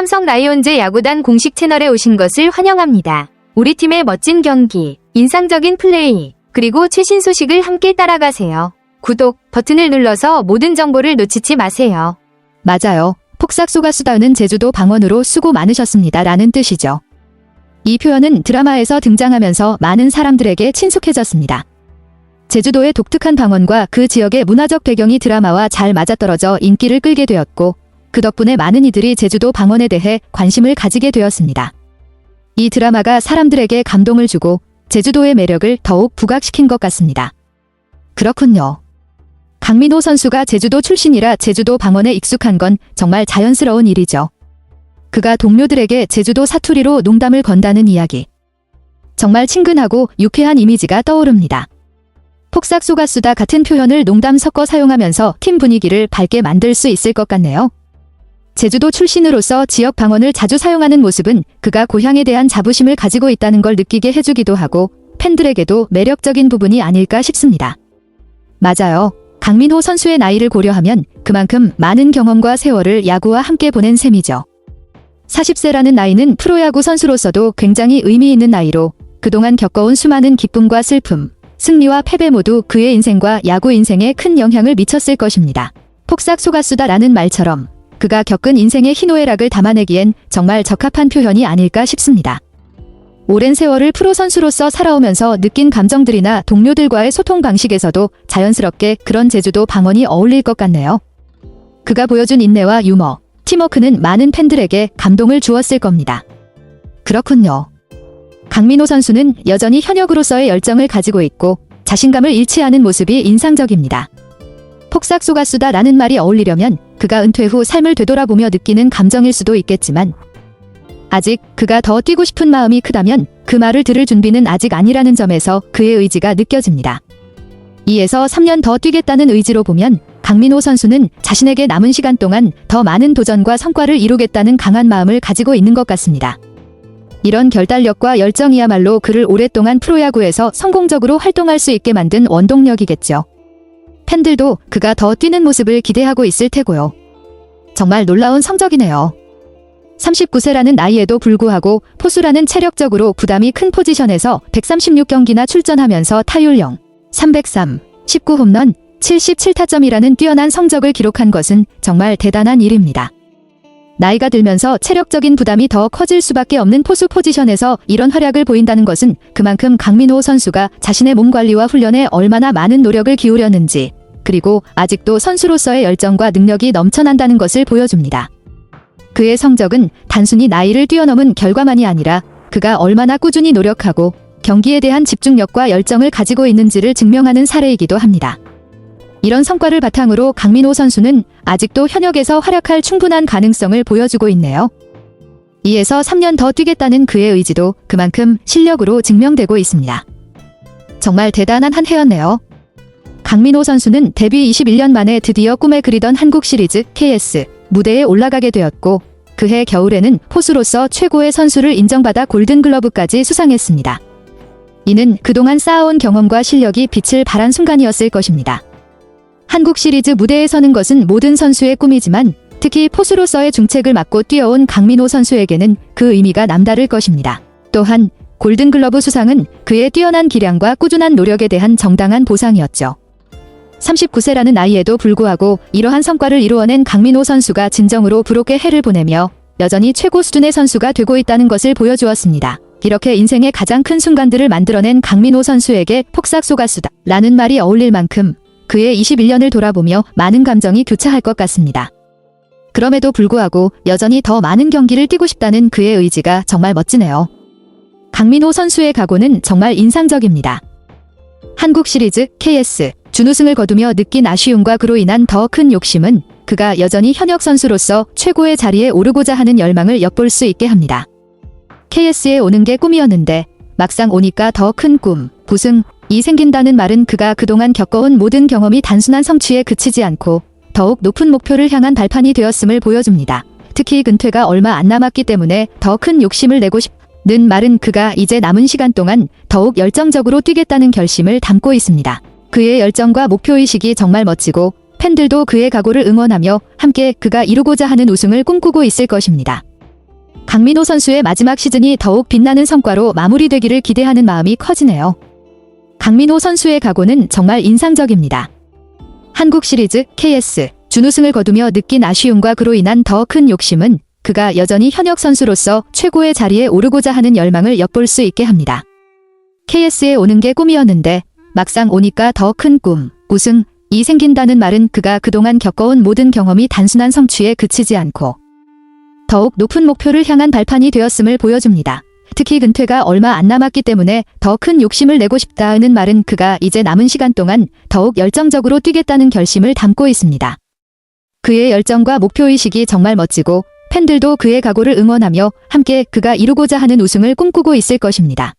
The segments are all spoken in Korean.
삼성 라이온즈 야구단 공식 채널에 오신 것을 환영합니다. 우리 팀의 멋진 경기, 인상적인 플레이, 그리고 최신 소식을 함께 따라가세요. 구독 버튼을 눌러서 모든 정보를 놓치지 마세요. 맞아요. 폭삭 쏘가수다는 제주도 방언으로 수고 많으셨습니다 라는 뜻이죠. 이 표현은 드라마에서 등장하면서 많은 사람들에게 친숙해졌습니다. 제주도의 독특한 방언과 그 지역의 문화적 배경이 드라마와 잘 맞아떨어져 인기를 끌게 되었고, 그 덕분에 많은 이들이 제주도 방언에 대해 관심을 가지게 되었습니다. 이 드라마가 사람들에게 감동을 주고 제주도의 매력을 더욱 부각시킨 것 같습니다. 그렇군요. 강민호 선수가 제주도 출신이라 제주도 방언에 익숙한 건 정말 자연스러운 일이죠. 그가 동료들에게 제주도 사투리로 농담을 건다는 이야기. 정말 친근하고 유쾌한 이미지가 떠오릅니다. 폭삭 쏘가수다 같은 표현을 농담 섞어 사용하면서 팀 분위기를 밝게 만들 수 있을 것 같네요. 제주도 출신으로서 지역 방언을 자주 사용하는 모습은 그가 고향에 대한 자부심을 가지고 있다는 걸 느끼게 해주기도 하고 팬들에게도 매력적인 부분이 아닐까 싶습니다. 맞아요. 강민호 선수의 나이를 고려하면 그만큼 많은 경험과 세월을 야구와 함께 보낸 셈이죠. 40세라는 나이는 프로야구 선수로서도 굉장히 의미 있는 나이로 그동안 겪어온 수많은 기쁨과 슬픔, 승리와 패배 모두 그의 인생과 야구 인생에 큰 영향을 미쳤을 것입니다. 폭삭 쏘가수다라는 말처럼 그가 겪은 인생의 희노애락을 담아내기엔 정말 적합한 표현이 아닐까 싶습니다. 오랜 세월을 프로 선수로서 살아오면서 느낀 감정들이나 동료들과의 소통 방식에서도 자연스럽게 그런 제주도 방언이 어울릴 것 같네요. 그가 보여준 인내와 유머, 팀워크는 많은 팬들에게 감동을 주었을 겁니다. 그렇군요. 강민호 선수는 여전히 현역으로서의 열정을 가지고 있고 자신감을 잃지 않은 모습이 인상적입니다. 폭삭 쏘가수다라는 말이 어울리려면 그가 은퇴 후 삶을 되돌아보며 느끼는 감정일 수도 있겠지만 아직 그가 더 뛰고 싶은 마음이 크다면 그 말을 들을 준비는 아직 아니라는 점에서 그의 의지가 느껴집니다. 2에서 3년 더 뛰겠다는 의지로 보면 강민호 선수는 자신에게 남은 시간 동안 더 많은 도전과 성과를 이루겠다는 강한 마음을 가지고 있는 것 같습니다. 이런 결단력과 열정이야말로 그를 오랫동안 프로야구에서 성공적으로 활동할 수 있게 만든 원동력이겠죠. 팬들도 그가 더 뛰는 모습을 기대하고 있을 테고요. 정말 놀라운 성적이네요. 39세라는 나이에도 불구하고 포수라는 체력적으로 부담이 큰 포지션에서 136경기나 출전하면서 타율 0, 303, 19홈런, 77타점이라는 뛰어난 성적을 기록한 것은 정말 대단한 일입니다. 나이가 들면서 체력적인 부담이 더 커질 수밖에 없는 포수 포지션에서 이런 활약을 보인다는 것은 그만큼 강민호 선수가 자신의 몸 관리와 훈련에 얼마나 많은 노력을 기울였는지, 그리고 아직도 선수로서의 열정과 능력이 넘쳐난다는 것을 보여줍니다. 그의 성적은 단순히 나이를 뛰어넘은 결과만이 아니라 그가 얼마나 꾸준히 노력하고 경기에 대한 집중력과 열정을 가지고 있는지를 증명하는 사례이기도 합니다. 이런 성과를 바탕으로 강민호 선수는 아직도 현역에서 활약할 충분한 가능성을 보여주고 있네요. 2에서 3년 더 뛰겠다는 그의 의지도 그만큼 실력으로 증명되고 있습니다. 정말 대단한 한 해였네요. 강민호 선수는 데뷔 21년 만에 드디어 꿈에 그리던 한국 시리즈 KS 무대에 올라가게 되었고 그해 겨울에는 포수로서 최고의 선수를 인정받아 골든글러브까지 수상했습니다. 이는 그동안 쌓아온 경험과 실력이 빛을 발한 순간이었을 것입니다. 한국 시리즈 무대에 서는 것은 모든 선수의 꿈이지만 특히 포수로서의 중책을 맡고 뛰어온 강민호 선수에게는 그 의미가 남다를 것입니다. 또한 골든글러브 수상은 그의 뛰어난 기량과 꾸준한 노력에 대한 정당한 보상이었죠. 39세라는 나이에도 불구하고 이러한 성과를 이루어낸 강민호 선수가 진정으로 부럽게 해를 보내며 여전히 최고 수준의 선수가 되고 있다는 것을 보여주었습니다. 이렇게 인생의 가장 큰 순간들을 만들어낸 강민호 선수에게 폭삭 쏘가수다 라는 말이 어울릴 만큼 그의 21년을 돌아보며 많은 감정이 교차할 것 같습니다. 그럼에도 불구하고 여전히 더 많은 경기를 뛰고 싶다는 그의 의지가 정말 멋지네요. 강민호 선수의 각오는 정말 인상적입니다. 한국 시리즈 KS 준우승을 거두며 느낀 아쉬움과 그로 인한 더 큰 욕심은 그가 여전히 현역 선수로서 최고의 자리에 오르고자 하는 열망을 엿볼 수 있게 합니다. KS에 오는 게 꿈이었는데 막상 오니까 더 큰 꿈, 부승이 생긴다는 말은 그가 그동안 겪어온 모든 경험이 단순한 성취에 그치지 않고 더욱 높은 목표를 향한 발판이 되었음을 보여줍니다. 특히 은퇴가 얼마 안 남았기 때문에 더 큰 욕심을 내고 싶는 말은 그가 이제 남은 시간 동안 더욱 열정적으로 뛰겠다는 결심을 담고 있습니다. 그의 열정과 목표의식이 정말 멋지고 팬들도 그의 각오를 응원하며 함께 그가 이루고자 하는 우승을 꿈꾸고 있을 것입니다. 강민호 선수의 마지막 시즌이 더욱 빛나는 성과로 마무리되기를 기대하는 마음이 커지네요. 강민호 선수의 각오는 정말 인상적입니다. 한국 시리즈 KS 준우승을 거두며 느낀 아쉬움과 그로 인한 더 큰 욕심은 그가 여전히 현역 선수로서 최고의 자리에 오르고자 하는 열망을 엿볼 수 있게 합니다. KS에 오는 게 꿈이었는데 막상 오니까 더 큰 꿈, 우승이 생긴다는 말은 그가 그동안 겪어온 모든 경험이 단순한 성취에 그치지 않고 더욱 높은 목표를 향한 발판이 되었음을 보여줍니다. 특히 은퇴가 얼마 안 남았기 때문에 더 큰 욕심을 내고 싶다는 말은 그가 이제 남은 시간 동안 더욱 열정적으로 뛰겠다는 결심을 담고 있습니다. 그의 열정과 목표의식이 정말 멋지고 팬들도 그의 각오를 응원하며 함께 그가 이루고자 하는 우승을 꿈꾸고 있을 것입니다.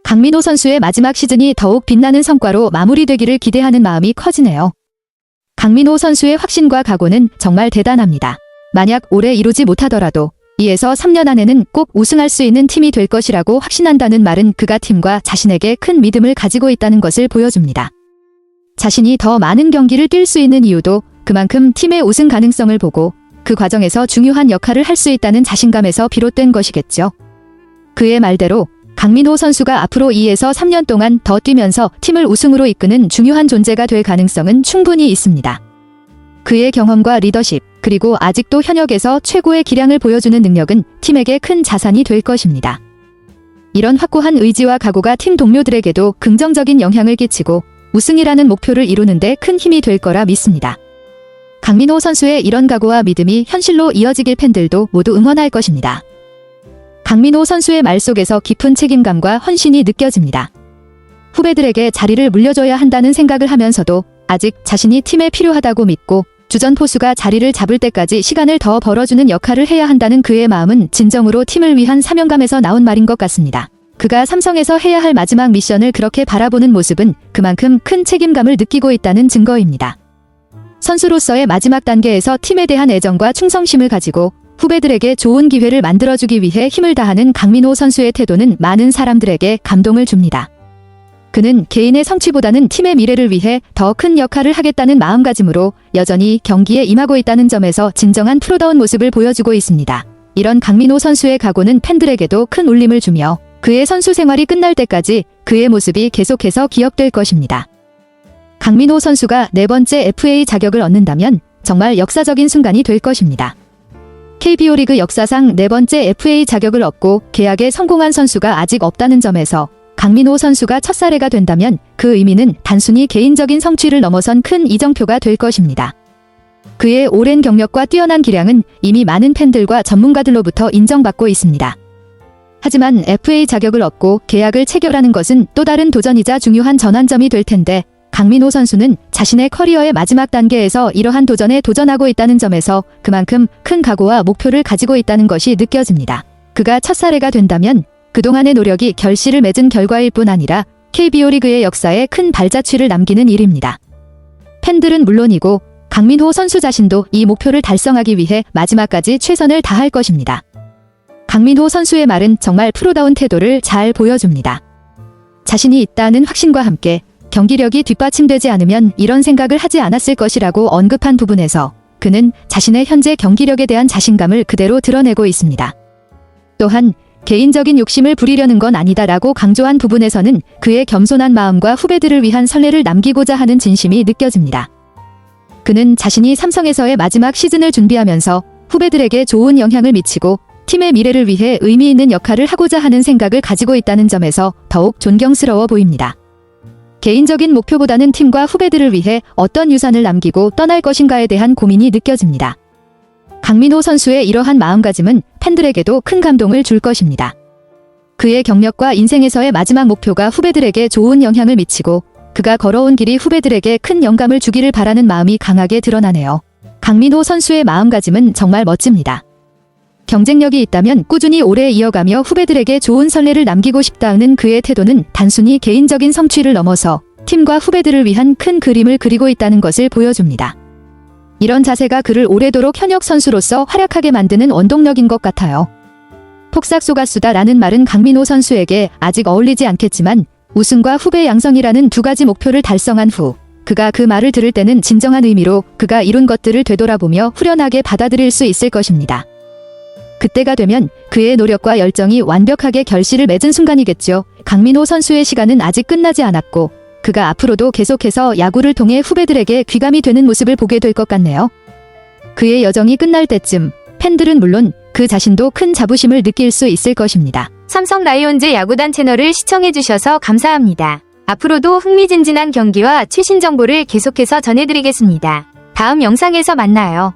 강민호 선수의 마지막 시즌이 더욱 빛나는 성과로 마무리되기를 기대하는 마음이 커지네요. 강민호 선수의 확신과 각오는 정말 대단합니다. 만약 올해 이루지 못하더라도 2에서 3년 안에는 꼭 우승할 수 있는 팀이 될 것이라고 확신한다는 말은 그가 팀과 자신에게 큰 믿음을 가지고 있다는 것을 보여줍니다. 자신이 더 많은 경기를 뛸 수 있는 이유도 그만큼 팀의 우승 가능성을 보고 그 과정에서 중요한 역할을 할 수 있다는 자신감에서 비롯된 것이겠죠. 그의 말대로 강민호 선수가 앞으로 2에서 3년 동안 더 뛰면서 팀을 우승으로 이끄는 중요한 존재가 될 가능성은 충분히 있습니다. 그의 경험과 리더십, 그리고 아직도 현역에서 최고의 기량을 보여주는 능력은 팀에게 큰 자산이 될 것입니다. 이런 확고한 의지와 각오가 팀 동료들에게도 긍정적인 영향을 끼치고 우승이라는 목표를 이루는 데 큰 힘이 될 거라 믿습니다. 강민호 선수의 이런 각오와 믿음이 현실로 이어지길 팬들도 모두 응원할 것입니다. 강민호 선수의 말 속에서 깊은 책임감과 헌신이 느껴집니다. 후배들에게 자리를 물려줘야 한다는 생각을 하면서도 아직 자신이 팀에 필요하다고 믿고 주전 포수가 자리를 잡을 때까지 시간을 더 벌어주는 역할을 해야 한다는 그의 마음은 진정으로 팀을 위한 사명감에서 나온 말인 것 같습니다. 그가 삼성에서 해야 할 마지막 미션을 그렇게 바라보는 모습은 그만큼 큰 책임감을 느끼고 있다는 증거입니다. 선수로서의 마지막 단계에서 팀에 대한 애정과 충성심을 가지고 후배들에게 좋은 기회를 만들어주기 위해 힘을 다하는 강민호 선수의 태도는 많은 사람들에게 감동을 줍니다. 그는 개인의 성취보다는 팀의 미래를 위해 더 큰 역할을 하겠다는 마음가짐으로 여전히 경기에 임하고 있다는 점에서 진정한 프로다운 모습을 보여주고 있습니다. 이런 강민호 선수의 각오는 팬들에게도 큰 울림을 주며 그의 선수 생활이 끝날 때까지 그의 모습이 계속해서 기억될 것입니다. 강민호 선수가 4번째 FA 자격을 얻는다면 정말 역사적인 순간이 될 것입니다. KBO 리그 역사상 4번째 FA 자격을 얻고 계약에 성공한 선수가 아직 없다는 점에서 강민호 선수가 첫 사례가 된다면 그 의미는 단순히 개인적인 성취를 넘어선 큰 이정표가 될 것입니다. 그의 오랜 경력과 뛰어난 기량은 이미 많은 팬들과 전문가들로부터 인정받고 있습니다. 하지만 FA 자격을 얻고 계약을 체결하는 것은 또 다른 도전이자 중요한 전환점이 될 텐데 강민호 선수는 자신의 커리어의 마지막 단계에서 이러한 도전에 도전하고 있다는 점에서 그만큼 큰 각오와 목표를 가지고 있다는 것이 느껴집니다. 그가 첫 사례가 된다면 그동안의 노력이 결실을 맺은 결과일 뿐 아니라 KBO 리그의 역사에 큰 발자취를 남기는 일입니다. 팬들은 물론이고 강민호 선수 자신도 이 목표를 달성하기 위해 마지막까지 최선을 다할 것입니다. 강민호 선수의 말은 정말 프로다운 태도를 잘 보여줍니다. 자신이 있다는 확신과 함께 경기력이 뒷받침되지 않으면 이런 생각을 하지 않았을 것이라고 언급한 부분에서 그는 자신의 현재 경기력에 대한 자신감을 그대로 드러내고 있습니다. 또한 개인적인 욕심을 부리려는 건 아니다라고 강조한 부분에서는 그의 겸손한 마음과 후배들을 위한 선례를 남기고자 하는 진심이 느껴집니다. 그는 자신이 삼성에서의 마지막 시즌을 준비하면서 후배들에게 좋은 영향을 미치고 팀의 미래를 위해 의미 있는 역할을 하고자 하는 생각을 가지고 있다는 점에서 더욱 존경스러워 보입니다. 개인적인 목표보다는 팀과 후배들을 위해 어떤 유산을 남기고 떠날 것인가에 대한 고민이 느껴집니다. 강민호 선수의 이러한 마음가짐은 팬들에게도 큰 감동을 줄 것입니다. 그의 경력과 인생에서의 마지막 목표가 후배들에게 좋은 영향을 미치고 그가 걸어온 길이 후배들에게 큰 영감을 주기를 바라는 마음이 강하게 드러나네요. 강민호 선수의 마음가짐은 정말 멋집니다. 경쟁력이 있다면 꾸준히 오래 이어가며 후배들에게 좋은 선례를 남기고 싶다는 그의 태도는 단순히 개인적인 성취를 넘어서 팀과 후배들을 위한 큰 그림을 그리고 있다는 것을 보여줍니다. 이런 자세가 그를 오래도록 현역 선수로서 활약하게 만드는 원동력인 것 같아요. 폭삭 속았수다라는 말은 강민호 선수에게 아직 어울리지 않겠지만 우승과 후배 양성이라는 두 가지 목표를 달성한 후 그가 그 말을 들을 때는 진정한 의미로 그가 이룬 것들을 되돌아보며 후련하게 받아들일 수 있을 것입니다. 그때가 되면 그의 노력과 열정이 완벽하게 결실을 맺은 순간이겠죠. 강민호 선수의 시간은 아직 끝나지 않았고 그가 앞으로도 계속해서 야구를 통해 후배들에게 귀감이 되는 모습을 보게 될 것 같네요. 그의 여정이 끝날 때쯤 팬들은 물론 그 자신도 큰 자부심을 느낄 수 있을 것입니다. 삼성 라이온즈 야구단 채널을 시청해주셔서 감사합니다. 앞으로도 흥미진진한 경기와 최신 정보를 계속해서 전해드리겠습니다. 다음 영상에서 만나요.